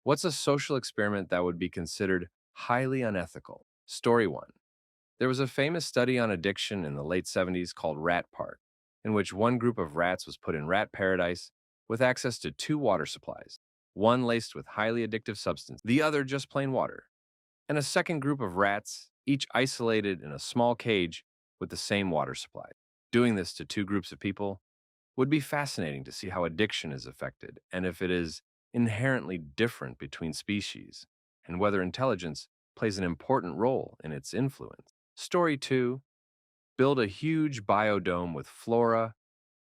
What's a social experiment that would be considered highly unethical? Story 1. There was a famous study on addiction in the late 70s called Rat Park, in which one group of rats was put in rat paradise with access to two water supplies, one laced with highly addictive substance, the other just plain water, and a second group of rats, each isolated in a small cage with the same water supply. Doing this to two groups of people would be fascinating to see how addiction is affected and if it is inherently different between species, and whether intelligence plays an important role in its influence. Story 2. Build a huge biodome with flora,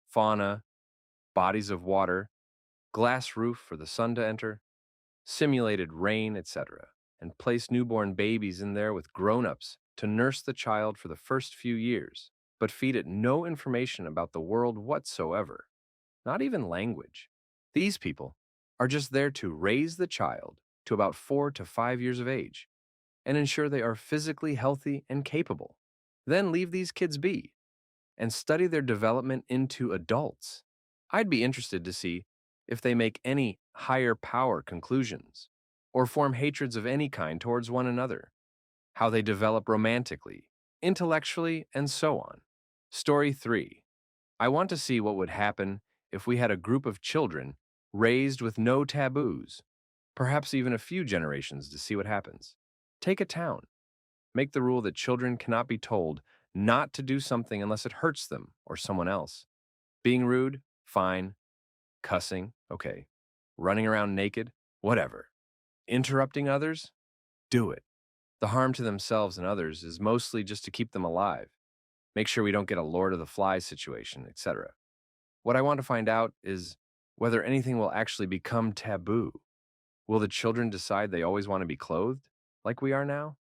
fauna, bodies of water, glass roof for the sun to enter, simulated rain, etc., and place newborn babies in there with grown-ups to nurse the child for the first few years, but feed it no information about the world whatsoever, not even language. These people are just there to raise the child to about 4 to 5 years of age and ensure they are physically healthy and capable. Then leave these kids be and study their development into adults. I'd be interested to see if they make any higher power conclusions or form hatreds of any kind towards one another, how they develop romantically, intellectually, and so on. Story 3. I want to see what would happen if we had a group of children raised with no taboos, perhaps even a few generations to see what happens. Take a town. Make the rule that children cannot be told not to do something unless it hurts them or someone else. Being rude, fine. Cussing, okay. Running around naked, whatever. Interrupting others, do it. The harm to themselves and others is mostly just to keep them alive. Make sure we don't get a Lord of the Flies situation, etc. What I want to find out is whether anything will actually become taboo. Will the children decide they always want to be clothed, like we are now?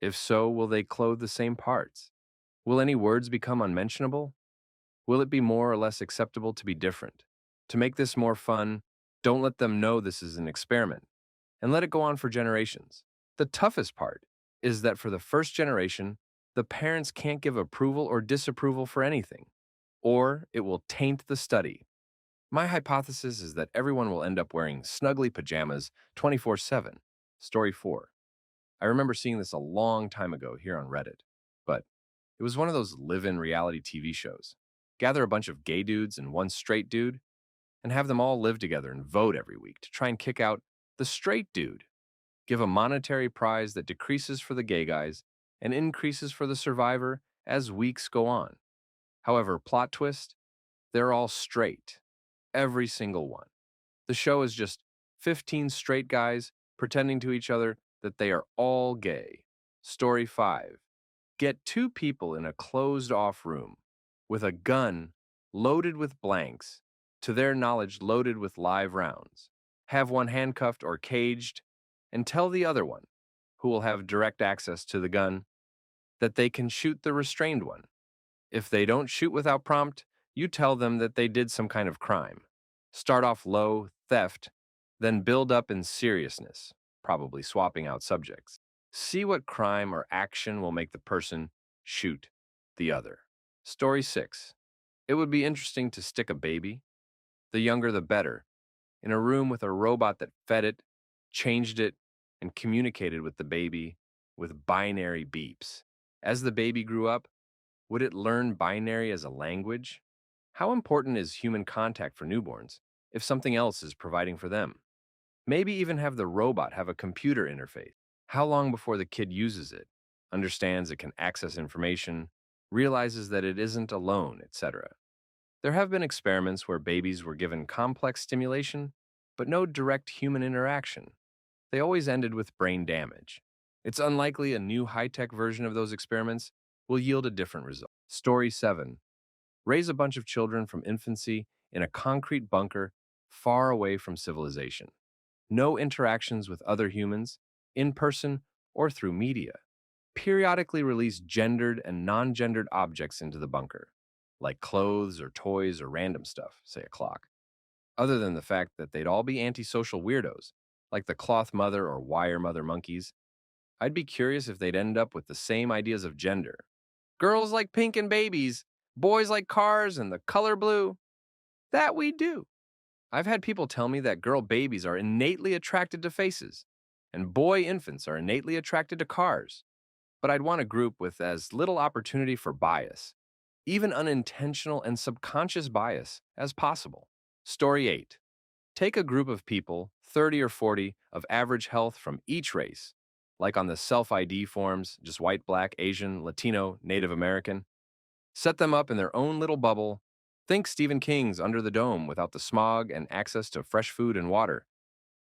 If so, will they clothe the same parts? Will any words become unmentionable? Will it be more or less acceptable to be different? To make this more fun, don't let them know this is an experiment, and let it go on for generations. The toughest part is that for the first generation, the parents can't give approval or disapproval for anything, or it will taint the study. My hypothesis is that everyone will end up wearing snuggly pajamas 24/7. Story 4. I remember seeing this a long time ago here on Reddit, but it was one of those live-in reality TV shows. Gather a bunch of gay dudes and one straight dude, and have them all live together and vote every week to try and kick out the straight dude. Give a monetary prize that decreases for the gay guys and increases for the survivor as weeks go on. However, plot twist, they're all straight. Every single one. The show is just 15 straight guys pretending to each other that they are all gay. Story 5. Get two people in a closed-off room with a gun loaded with blanks, to their knowledge loaded with live rounds. Have one handcuffed or caged, and tell the other one, who will have direct access to the gun, that they can shoot the restrained one. If they don't shoot without prompt, you tell them that they did some kind of crime. Start off low, theft, then build up in seriousness, probably swapping out subjects. See what crime or action will make the person shoot the other. Story 6. It would be interesting to stick a baby, the younger the better, in a room with a robot that fed it, changed it, and communicated with the baby with binary beeps. As the baby grew up, would it learn binary as a language? How important is human contact for newborns if something else is providing for them? Maybe even have the robot have a computer interface. How long before the kid uses it, understands it can access information, realizes that it isn't alone, etc.? There have been experiments where babies were given complex stimulation, but no direct human interaction. They always ended with brain damage. It's unlikely a new high-tech version of those experiments will yield a different result. Story 7. Raise a bunch of children from infancy in a concrete bunker far away from civilization. No interactions with other humans, in person or through media. Periodically release gendered and non-gendered objects into the bunker, like clothes or toys or random stuff, say a clock. Other than the fact that they'd all be antisocial weirdos, like the cloth mother or wire mother monkeys, I'd be curious if they'd end up with the same ideas of gender. Girls like pink and babies, boys like cars and the color blue. That we do. I've had people tell me that girl babies are innately attracted to faces, and boy infants are innately attracted to cars. But I'd want a group with as little opportunity for bias, even unintentional and subconscious bias, as possible. Story 8. Take a group of people, 30 or 40, of average health from each race, like on the self ID forms, just white, black, Asian, Latino, Native American. Set them up in their own little bubble. Think Stephen King's Under the Dome without the smog and access to fresh food and water,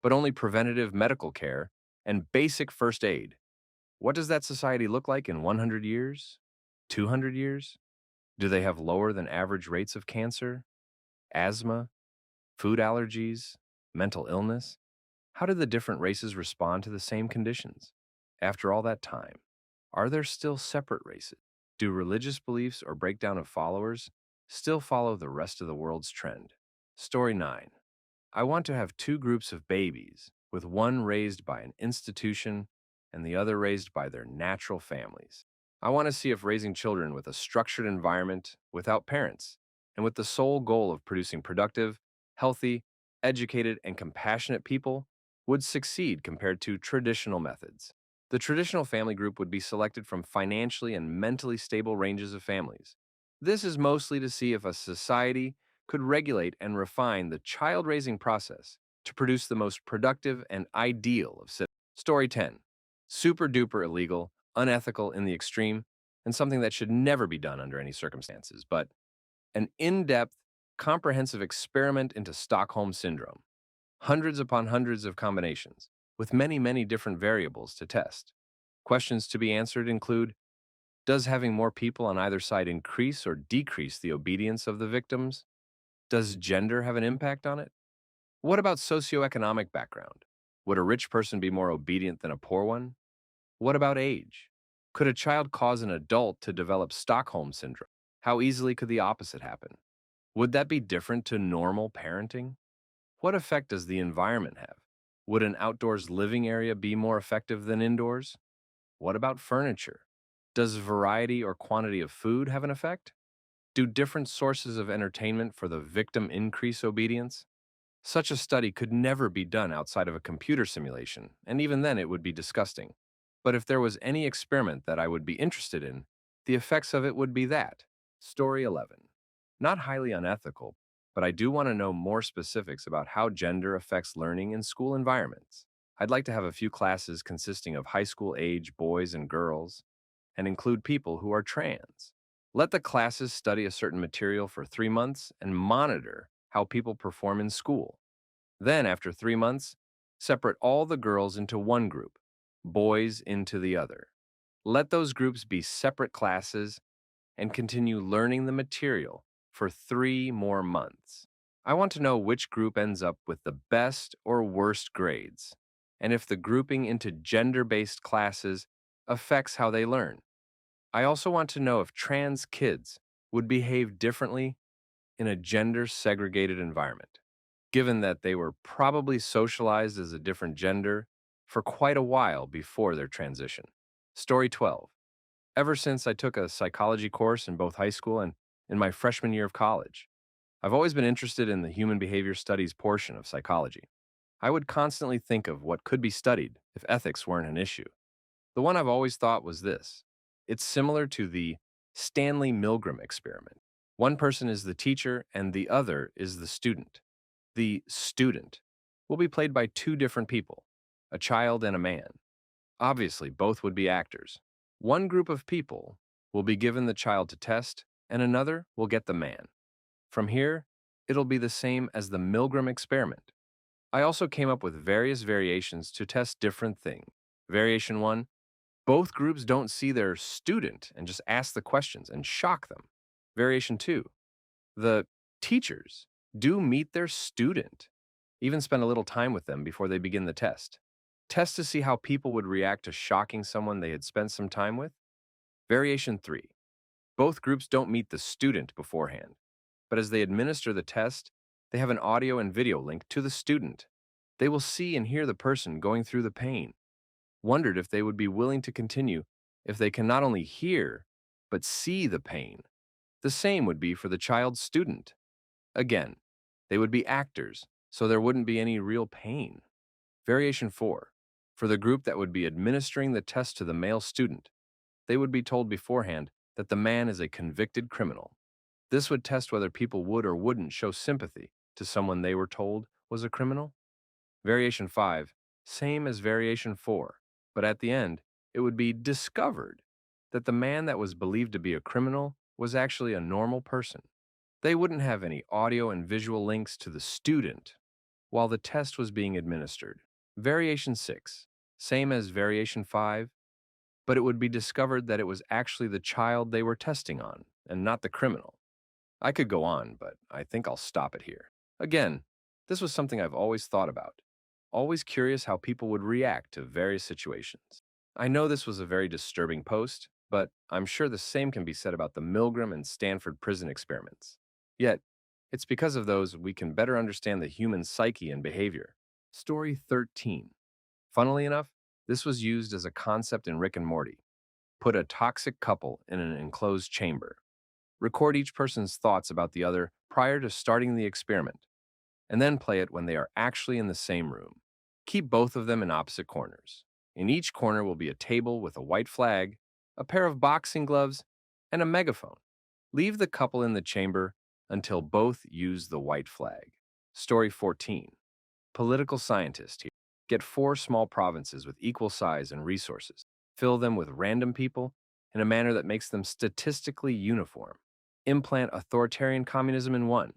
but only preventative medical care and basic first aid. What does that society look like in 100 years? 200 years? Do they have lower than average rates of cancer, asthma, food allergies, mental illness? How do the different races respond to the same conditions? After all that time, are there still separate races? Do religious beliefs or breakdown of followers still follow the rest of the world's trend? Story 9. I want to have two groups of babies, with one raised by an institution and the other raised by their natural families. I want to see if raising children with a structured environment without parents and with the sole goal of producing productive, healthy, educated, and compassionate people would succeed compared to traditional methods. The traditional family group would be selected from financially and mentally stable ranges of families. This is mostly to see if a society could regulate and refine the child raising process to produce the most productive and ideal of citizens. Story 10. Super duper illegal, unethical in the extreme, and something that should never be done under any circumstances, but an in depth, comprehensive experiment into Stockholm Syndrome. Hundreds upon hundreds of combinations, with many, many different variables to test. Questions to be answered include: does having more people on either side increase or decrease the obedience of the victims? Does gender have an impact on it? What about socioeconomic background? Would a rich person be more obedient than a poor one? What about age? Could a child cause an adult to develop Stockholm Syndrome? How easily could the opposite happen? Would that be different to normal parenting? What effect does the environment have? Would an outdoors living area be more effective than indoors? What about furniture? Does variety or quantity of food have an effect? Do different sources of entertainment for the victim increase obedience? Such a study could never be done outside of a computer simulation, and even then it would be disgusting. But if there was any experiment that I would be interested in, the effects of it would be that. Story 11. Not highly unethical, but I do want to know more specifics about how gender affects learning in school environments. I'd like to have a few classes consisting of high school age boys and girls, and include people who are trans. Let the classes study a certain material for 3 months and monitor how people perform in school. Then, after 3 months, separate all the girls into one group, boys into the other. Let those groups be separate classes and continue learning the material for 3 more months. I want to know which group ends up with the best or worst grades, and if the grouping into gender based classes affects how they learn. I also want to know if trans kids would behave differently in a gender segregated environment, given that they were probably socialized as a different gender for quite a while before their transition. Story 12. Ever since I took a psychology course in both high school and in my freshman year of college, I've always been interested in the human behavior studies portion of psychology. I would constantly think of what could be studied if ethics weren't an issue. The one I've always thought was this: it's similar to the Stanley Milgram experiment. One person is the teacher and the other is the student. The student will be played by two different people, a child and a man. Obviously, both would be actors. One group of people will be given the child to test, and another will get the man. From here, it'll be the same as the Milgram experiment. I also came up with various variations to test different things. Variation 1: both groups don't see their student and just ask the questions and shock them. Variation 2: the teachers do meet their student, even spend a little time with them before they begin the test. Test to see how people would react to shocking someone they had spent some time with. Variation 3: both groups don't meet the student beforehand, but as they administer the test, they have an audio and video link to the student. They will see and hear the person going through the pain. Wondered if they would be willing to continue if they can not only hear, but see the pain. The same would be for the child's student. Again, they would be actors, so there wouldn't be any real pain. Variation 4. For the group that would be administering the test to the male student, they would be told beforehand that the man is a convicted criminal. This would test whether people would or wouldn't show sympathy to someone they were told was a criminal. Variation 5, same as variation 4, but at the end, it would be discovered that the man that was believed to be a criminal was actually a normal person. They wouldn't have any audio and visual links to the student while the test was being administered. Variation 6, same as variation 5, but it would be discovered that it was actually the child they were testing on and not the criminal. I could go on, but I think I'll stop it here. Again, this was something I've always thought about, always curious how people would react to various situations. I know this was a very disturbing post, but I'm sure the same can be said about the Milgram and Stanford prison experiments. Yet, it's because of those we can better understand the human psyche and behavior. Story 13. Funnily enough, this was used as a concept in Rick and Morty. Put a toxic couple in an enclosed chamber. Record each person's thoughts about the other prior to starting the experiment, and then play it when they are actually in the same room. Keep both of them in opposite corners. In each corner will be a table with a white flag, a pair of boxing gloves, and a megaphone. Leave the couple in the chamber until both use the white flag. Story 14. Political scientist here. Get 4 small provinces with equal size and resources. Fill them with random people in a manner that makes them statistically uniform. Implant authoritarian communism in one,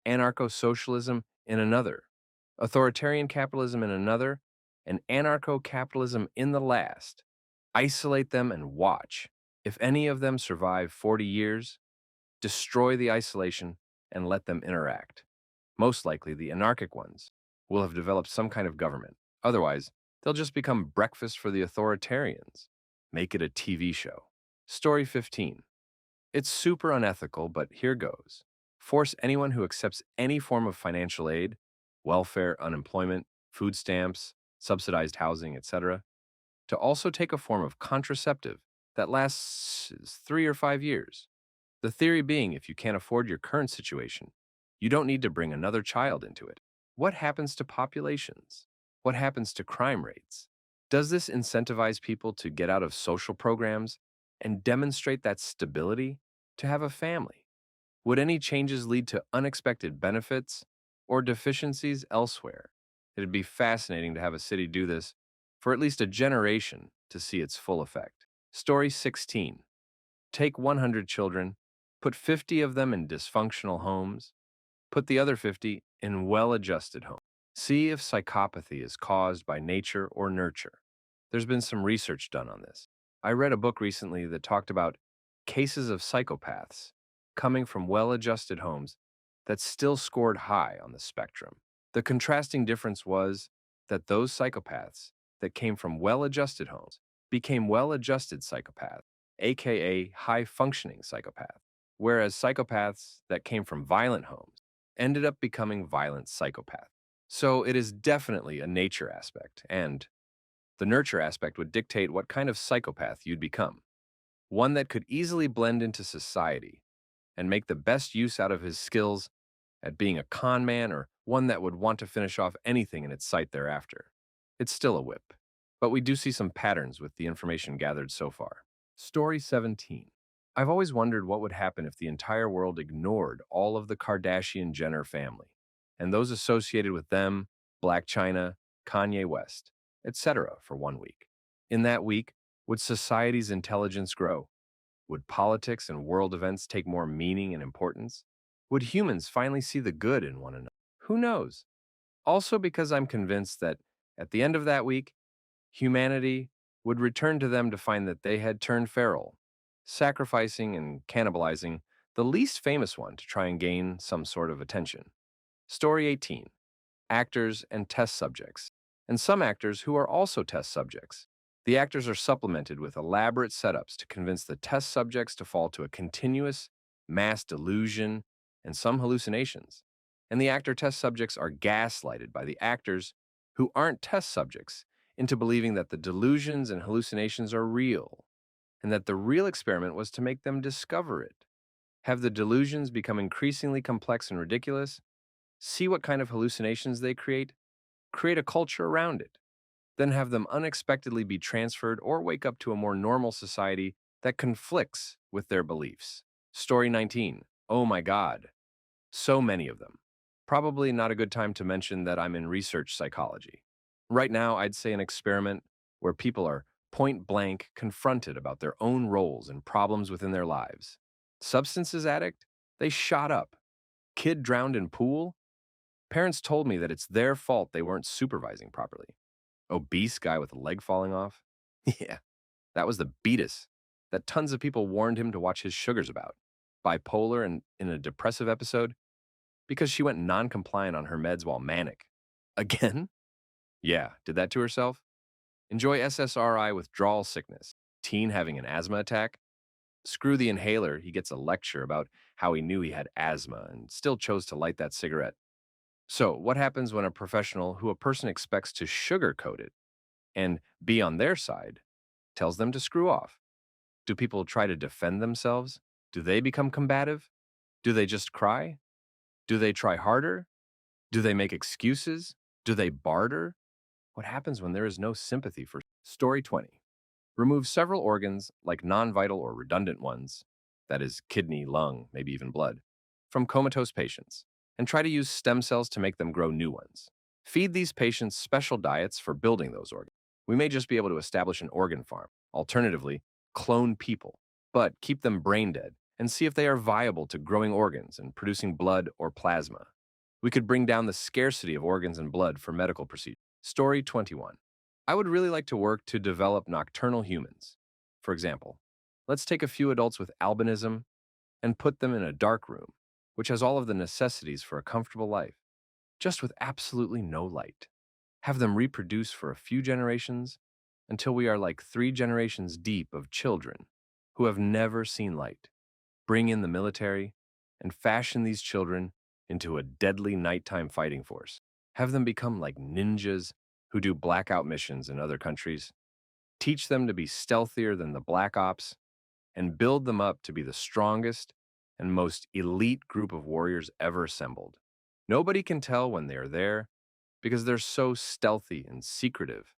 anarcho-socialism in another, authoritarian capitalism in another, and anarcho-capitalism in the last. Isolate them and watch. If any of them survive 40 years, destroy the isolation and let them interact. Most likely, the anarchic ones will have developed some kind of government. Otherwise, they'll just become breakfast for the authoritarians. Make it a TV show. Story 15. It's super unethical, but here goes. Force anyone who accepts any form of financial aid, welfare, unemployment, food stamps, subsidized housing, etc., to also take a form of contraceptive that lasts 3 or 5 years. The theory being, if you can't afford your current situation, you don't need to bring another child into it. What happens to populations? What happens to crime rates? Does this incentivize people to get out of social programs and demonstrate that stability to have a family? Would any changes lead to unexpected benefits or deficiencies elsewhere? It'd be fascinating to have a city do this for at least a generation to see its full effect. Story 16. Take 100 children, put 50 of them in dysfunctional homes, put the other 50 in well-adjusted homes. See if psychopathy is caused by nature or nurture. There's been some research done on this. I read a book recently that talked about cases of psychopaths coming from well-adjusted homes that still scored high on the spectrum. The contrasting difference was that those psychopaths that came from well-adjusted homes became well-adjusted psychopaths, aka high-functioning psychopaths, whereas psychopaths that came from violent homes ended up becoming violent psychopaths. So it is definitely a nature aspect, and the nurture aspect would dictate what kind of psychopath you'd become. One that could easily blend into society and make the best use out of his skills at being a con man, or one that would want to finish off anything in its sight thereafter. It's still a whip, but we do see some patterns with the information gathered so far. Story 17. I've always wondered what would happen if the entire world ignored all of the Kardashian-Jenner family, and those associated with them, Black China, Kanye West, etc., for 1 week. In that week, would society's intelligence grow? Would politics and world events take more meaning and importance? Would humans finally see the good in one another? Who knows? Also, because I'm convinced that at the end of that week, humanity would return to them to find that they had turned feral, sacrificing and cannibalizing the least famous one to try and gain some sort of attention. Story 18. Actors and test subjects, and some actors who are also test subjects. The actors are supplemented with elaborate setups to convince the test subjects to fall to a continuous mass delusion and some hallucinations. And the actor test subjects are gaslighted by the actors who aren't test subjects into believing that the delusions and hallucinations are real, and that the real experiment was to make them discover it. Have the delusions become increasingly complex and ridiculous? see what kind of hallucinations they create a culture around it, then have them unexpectedly be transferred or wake up to a more normal society that conflicts with their beliefs. Story 19. Oh my God. So many of them. Probably not a good time to mention that I'm in research psychology. Right now, I'd say an experiment where people are point blank confronted about their own roles and problems within their lives. Substances addict? They shot up. Kid drowned in pool? Parents told me that it's their fault they weren't supervising properly. Obese guy with a leg falling off? Yeah, that was the beatus that tons of people warned him to watch his sugars about. Bipolar and in a depressive episode because she went non-compliant on her meds while manic. Again? Yeah, did that to herself? Enjoy SSRI withdrawal sickness. Teen having an asthma attack? Screw the inhaler, he gets a lecture about how he knew he had asthma and still chose to light that cigarette. So, what happens when a professional who a person expects to sugarcoat it and be on their side tells them to screw off? Do people try to defend themselves? Do they become combative? Do they just cry? Do they try harder? Do they make excuses? Do they barter? What happens when there is no sympathy for Story 20? Remove several organs, like non-vital or redundant ones, that is, kidney, lung, maybe even blood, from comatose patients, and try to use stem cells to make them grow new ones. Feed these patients special diets for building those organs. We may just be able to establish an organ farm, alternatively, clone people, but keep them brain dead and see if they are viable to growing organs and producing blood or plasma. We could bring down the scarcity of organs and blood for medical procedures. Story 21. I would really like to work to develop nocturnal humans. For example, let's take a few adults with albinism and put them in a dark room, which has all of the necessities for a comfortable life, just with absolutely no light. Have them reproduce for a few generations until we are like 3 generations deep of children who have never seen light. Bring in the military and fashion these children into a deadly nighttime fighting force. Have them become like ninjas who do blackout missions in other countries. Teach them to be stealthier than the black ops and build them up to be the strongest and most elite group of warriors ever assembled. Nobody can tell when they are there because they're so stealthy and secretive.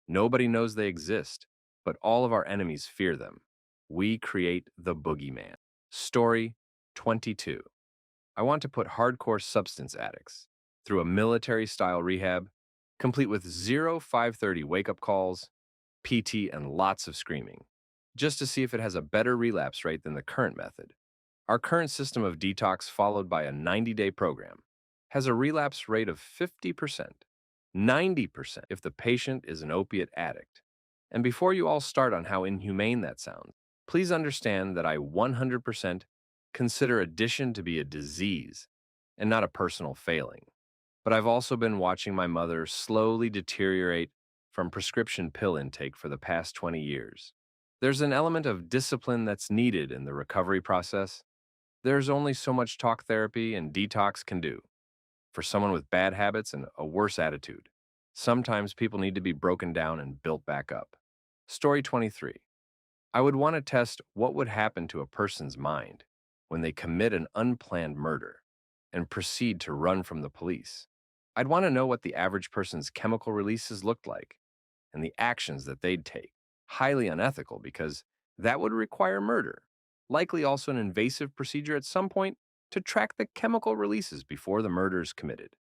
Nobody knows they exist, but all of our enemies fear them. We create the boogeyman. Story 22. I want to put hardcore substance addicts through a military-style rehab, complete with zero 5:30 wake-up calls, PT, and lots of screaming, just to see if it has a better relapse rate than the current method. Our current system of detox, followed by a 90-day program, has a relapse rate of 50%, 90% if the patient is an opiate addict. And before you all start on how inhumane that sounds, please understand that I 100% consider addiction to be a disease and not a personal failing. But I've also been watching my mother slowly deteriorate from prescription pill intake for the past 20 years. There's an element of discipline that's needed in the recovery process. There's only so much talk therapy and detox can do for someone with bad habits and a worse attitude. Sometimes people need to be broken down and built back up. Story 23. I would want to test what would happen to a person's mind when they commit an unplanned murder and proceed to run from the police. I'd want to know what the average person's chemical releases looked like and the actions that they'd take. Highly unethical because that would require murder, likely also an invasive procedure at some point to track the chemical releases before the murder is committed,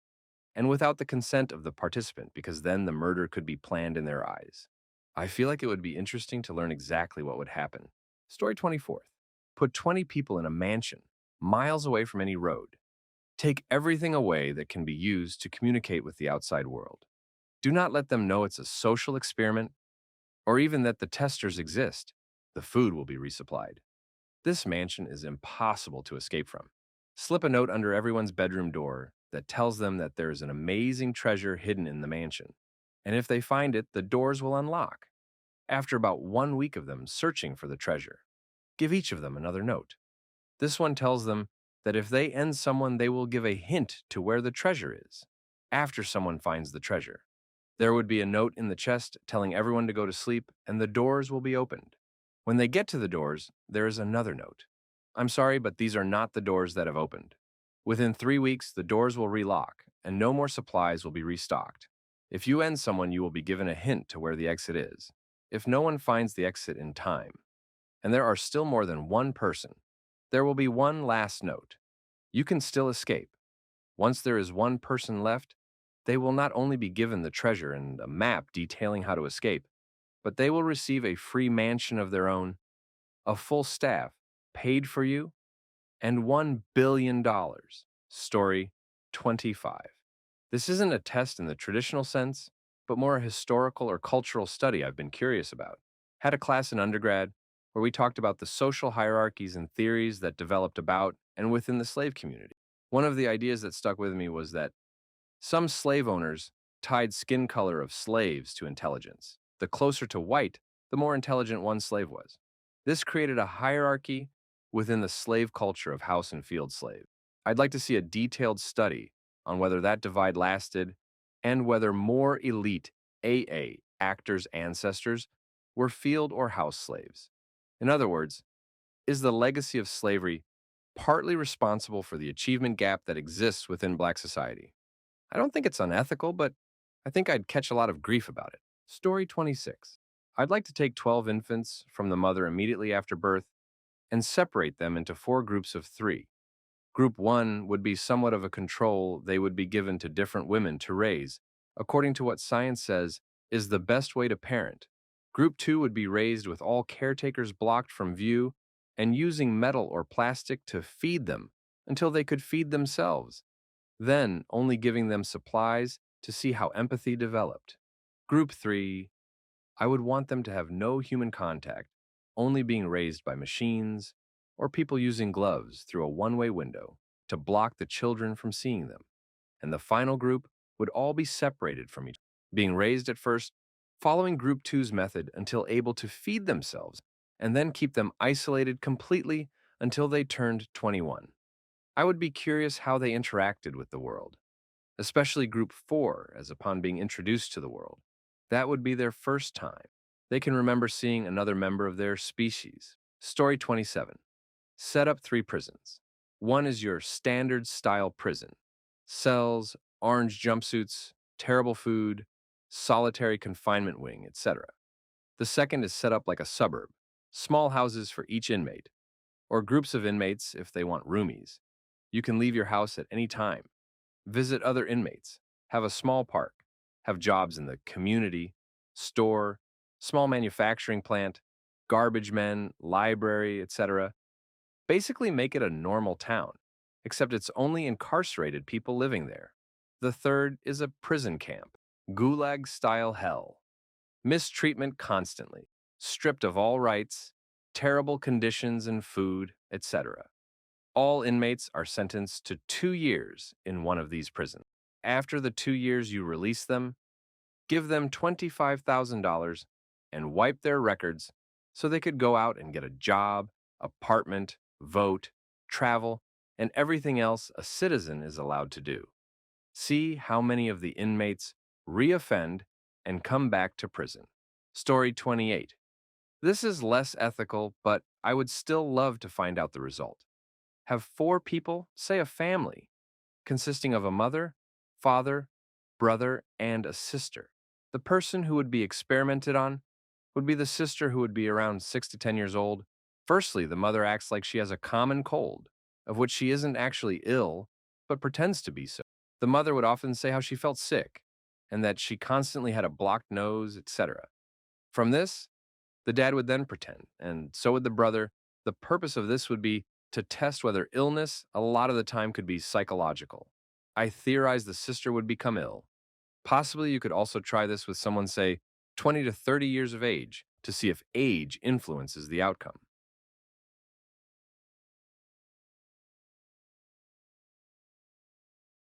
and without the consent of the participant because then the murder could be planned in their eyes. I feel like it would be interesting to learn exactly what would happen. Story 24. Put 20 people in a mansion, miles away from any road. Take everything away that can be used to communicate with the outside world. Do not let them know it's a social experiment or even that the testers exist. The food will be resupplied. This mansion is impossible to escape from. Slip a note under everyone's bedroom door that tells them that there is an amazing treasure hidden in the mansion. And if they find it, the doors will unlock. After about 1 week of them searching for the treasure, give each of them another note. This one tells them that if they end someone, they will give a hint to where the treasure is after someone finds the treasure. There would be a note in the chest telling everyone to go to sleep, and the doors will be opened. When they get to the doors, there is another note. I'm sorry, but these are not the doors that have opened. Within 3 weeks, the doors will relock, and no more supplies will be restocked. If you end someone, you will be given a hint to where the exit is. If no one finds the exit in time, and there are still more than one person, there will be one last note. You can still escape. Once there is one person left, they will not only be given the treasure and a map detailing how to escape, but they will receive a free mansion of their own, a full staff, paid for you, and $1 billion. Story 25. This isn't a test in the traditional sense, but more a historical or cultural study I've been curious about. Had a class in undergrad where we talked about the social hierarchies and theories that developed about and within the slave community. One of the ideas that stuck with me was that some slave owners tied skin color of slaves to intelligence. The closer to white, the more intelligent one slave was. This created a hierarchy within the slave culture of house and field slave. I'd like to see a detailed study on whether that divide lasted and whether more elite AA actors' ancestors were field or house slaves. In other words, is the legacy of slavery partly responsible for the achievement gap that exists within Black society? I don't think it's unethical, but I think I'd catch a lot of grief about it. Story 26. I'd like to take 12 infants from the mother immediately after birth and separate them into 4 groups of 3. Group 1 would be somewhat of a control they would be given to different women to raise, according to what science says is the best way to parent. Group 2 would be raised with all caretakers blocked from view and using metal or plastic to feed them until they could feed themselves, then only giving them supplies to see how empathy developed. Group 3, I would want them to have no human contact, only being raised by machines or people using gloves through a one-way window to block the children from seeing them. And the final group would all be separated from each other, being raised at first, following Group 2's method until able to feed themselves, and then keep them isolated completely until they turned 21. I would be curious how they interacted with the world, especially Group 4, as upon being introduced to the world. That would be their first time. They can remember seeing another member of their species. Story 27. Set up 3 prisons. One is your standard style prison. Cells, orange jumpsuits, terrible food, solitary confinement wing, etc. The second is set up like a suburb. Small houses for each inmate, or groups of inmates if they want roomies. You can leave your house at any time, visit other inmates, have a small park, have jobs in the community, store, small manufacturing plant, garbage men, library, etc. Basically make it a normal town, except it's only incarcerated people living there. The third is a prison camp, gulag-style hell. Mistreatment constantly, stripped of all rights, terrible conditions and food, etc. All inmates are sentenced to 2 years in one of these prisons. After the 2 years you release them, give them $25,000 and wipe their records so they could go out and get a job, apartment, vote, travel, and everything else a citizen is allowed to do. See how many of the inmates reoffend and come back to prison. Story 28. This is less ethical, but I would still love to find out the result. Have 4 people, say a family, consisting of a mother, father, brother, and a sister. The person who would be experimented on would be the sister who would be around 6 to 10 years old. Firstly, the mother acts like she has a common cold, of which she isn't actually ill, but pretends to be so. The mother would often say how she felt sick, and that she constantly had a blocked nose, etc. From this, the dad would then pretend, and so would the brother. The purpose of this would be to test whether illness a lot of the time could be psychological. I theorize the sister would become ill. Possibly you could also try this with someone, say, 20 to 30 years of age, to see if age influences the outcome.